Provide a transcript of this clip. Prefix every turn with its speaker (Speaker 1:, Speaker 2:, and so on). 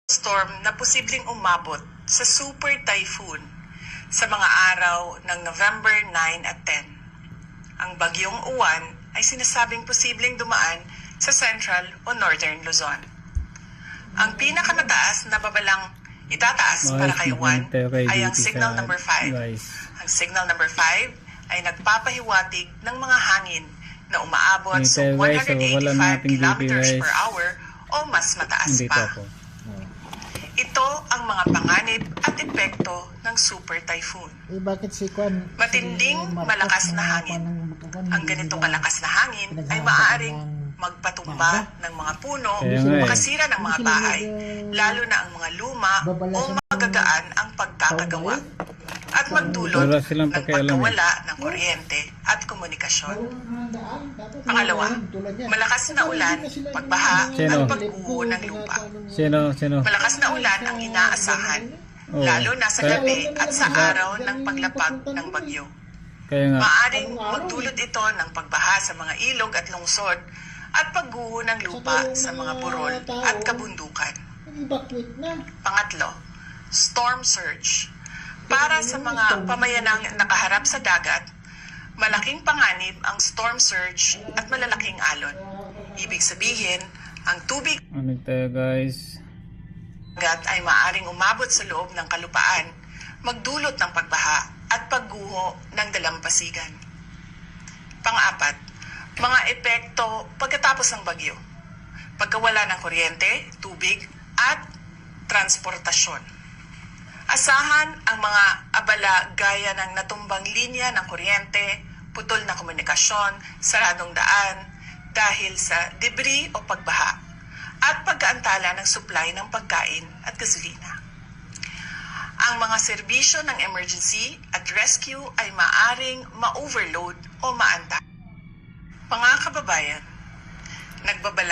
Speaker 1: storm na posibleng umabot sa super typhoon sa mga araw ng November 9 at 10. Ang bagyong Uwan ay sinasabing posibleng dumaan sa Central o Northern Luzon. Ang pinakamataas na babalang itataas para kay Uwan ay ang signal number 5. Ang signal number 5 ay nagpapahiwatig ng mga hangin na umaabot sa 185 kilometers per hour o mas mataas pa. Ito ang mga panganib at epekto ng super typhoon. Matinding malakas na hangin. Ang ganitong kalakas na hangin ay maaaring magpatumba ng mga puno, makasira ng mga bahay, lalo na ang mga luma o magagaan ang pagkakagawa, at magdulot ng pagkawala ng kuryente at komunikasyon. Pangalawa, malakas na ulan, pagbaha at pagguho ng lupa. Malakas na ulan ang inaasahan, lalo na sa gabi at sa araw ng paglapag ng bagyo. Maaring magdulot ito ng pagbaha sa mga ilog at lungsod at pagguho ng lupa sa mga burol at kabundukan. Pangatlo, storm surge. Para sa mga pamayanang nakaharap sa dagat, malaking panganib ang storm surge at malalaking alon. Ibig sabihin, ang tubig dagat ay maaaring umabot sa loob ng kalupaan, magdulot ng pagbaha at pagguho ng dalampasigan. Pang-apat, mga epekto pagkatapos ng bagyo. Pagkawala ng kuryente, tubig at transportasyon. Asahan ang mga abala gaya ng natumbang linya ng kuryente, putol na komunikasyon, saradong daan dahil sa debris o pagbaha, at pagkaantala ng supply ng pagkain at gasolina. Ang mga serbisyo ng emergency at rescue ay maaring ma-overload o maanta. Mga kababayan, nagbabala